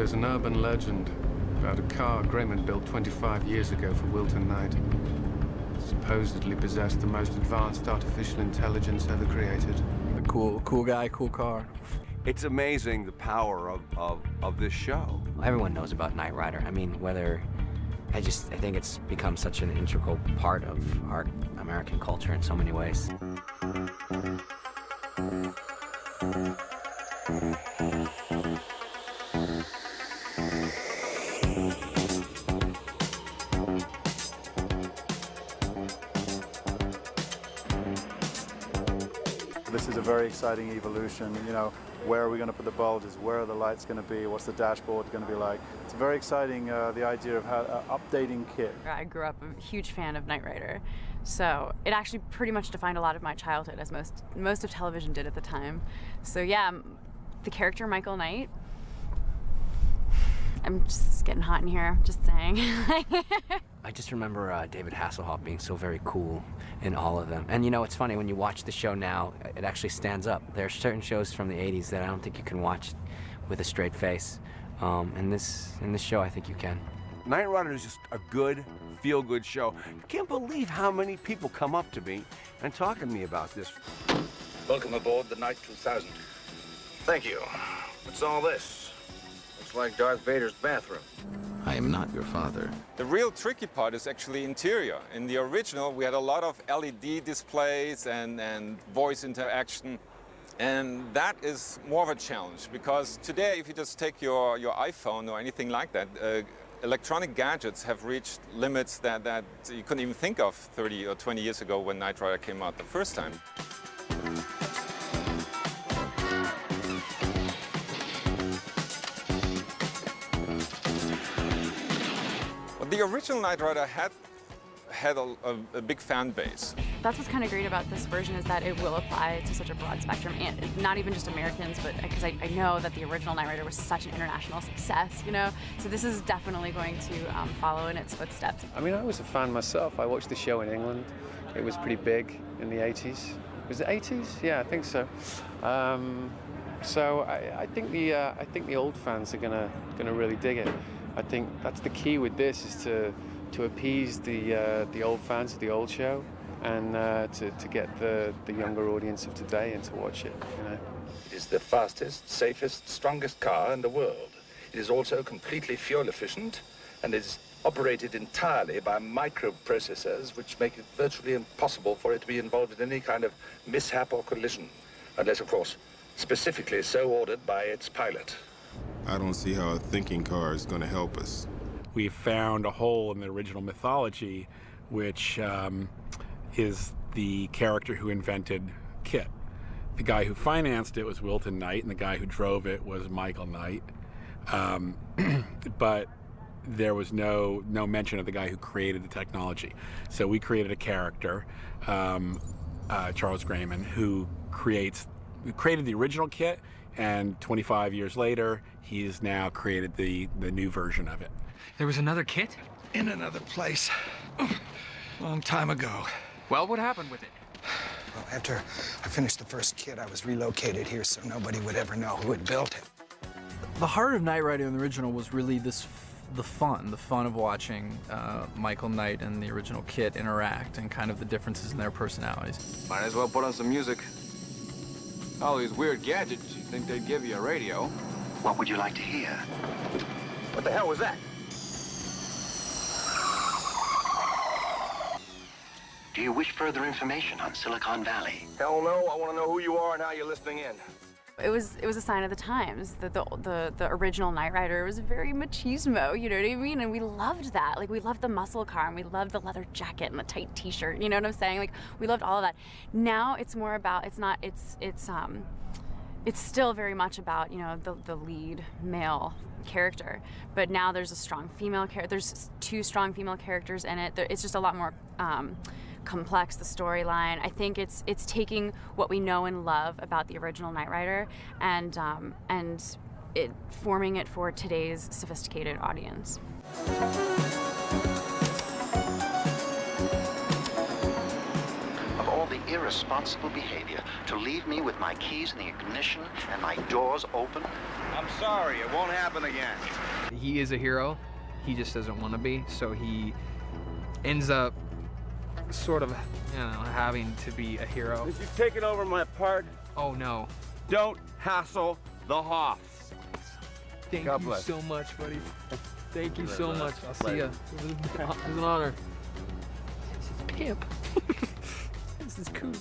There's an urban legend about a car Grayman built 25 years ago for Wilton Knight. It supposedly possessed the most advanced artificial intelligence ever created. A cool guy, cool car. It's amazing the power of this show. Everyone knows about Knight Rider. I mean, I think it's become such an integral part of our American culture in so many ways. This is a very exciting evolution. You know, where are we going to put the bulges? Where are the lights going to be? What's the dashboard going to be like? It's very exciting, the idea of how updating kit. I grew up a huge fan of Knight Rider, so it actually pretty much defined a lot of my childhood, as most of television did at the time. So yeah, the character Michael Knight, I'm just getting hot in here, just saying. I just remember David Hasselhoff being so very cool in all of them. And you know, it's funny, when you watch the show now, it actually stands up. There are certain shows from the 80s that I don't think you can watch with a straight face. In this show, I think you can. Knight Rider is just a good, feel-good show. I can't believe how many people come up to me and talk to me about this. Welcome aboard the Knight 2000. Thank you. What's all this? Looks like Darth Vader's bathroom. I am not your father. The real tricky part is actually interior. In the original, we had a lot of LED displays and voice interaction. And that is more of a challenge, because today, if you just take your iPhone or anything like that, electronic gadgets have reached limits that you couldn't even think of 30 or 20 years ago when Knight Rider came out the first time. The original Knight Rider had a big fan base. That's what's kind of great about this version, is that it will apply to such a broad spectrum, and not even just Americans, but because I know that the original Knight Rider was such an international success, you know? So this is definitely going to follow in its footsteps. I mean, I was a fan myself. I watched the show in England. It was pretty big in the 80s. Was it 80s? Yeah, I think so. So I think the old fans are gonna really dig it. I think that's the key with this, is to appease the old fans of the old show, and to get the younger audience of today in to watch it. You know, It is the fastest, safest, strongest car in the world. It is also completely fuel efficient, and is operated entirely by microprocessors, which make it virtually impossible for it to be involved in any kind of mishap or collision, unless, of course, specifically so ordered by its pilot. I don't see how a thinking car is going to help us. We found a hole in the original mythology, which is the character who invented KITT. The guy who financed it was Wilton Knight, and the guy who drove it was Michael Knight. But there was no mention of the guy who created the technology. So we created a character, Charles Grayman, who created the original KITT, and 25 years later, he's now created the new version of it. There was another KITT? In another place. Long time ago. Well, what happened with it? Well, after I finished the first KITT, I was relocated here so nobody would ever know who had built it. The heart of Knight Rider in the original was really the fun of watching Michael Knight and the original KITT interact, and kind of the differences in their personalities. Might as well put on some music. All these weird gadgets, you'd think they'd give you a radio. What would you like to hear? What the hell was that? Do you wish further information on Silicon Valley? Hell no, I want to know who you are and how you're listening in. It was a sign of the times that the original Knight Rider was very machismo, you know what I mean? And we loved that. Like, we loved the muscle car, and we loved the leather jacket and the tight t-shirt, you know what I'm saying? Like, we loved all of that. Now it's more about, it's still very much about, you know, the lead male character, but now there's a strong female character. There's two strong female characters in it. It's just a lot more complex, the storyline. I think it's taking what we know and love about the original Knight Rider and it forming it for today's sophisticated audience. Of all the irresponsible behavior to leave me with my keys in the ignition and my doors open? I'm sorry, it won't happen again. He is a hero. He just doesn't want to be, so he ends up sort of, you know, having to be a hero. Is you taking over my part? Oh no. Don't hassle the Hoffs. Thank God you bless. so much, buddy. Thank you Pleasure. so much. I'll see Pleasure. ya. It was an honor. This is pimp. This is cool.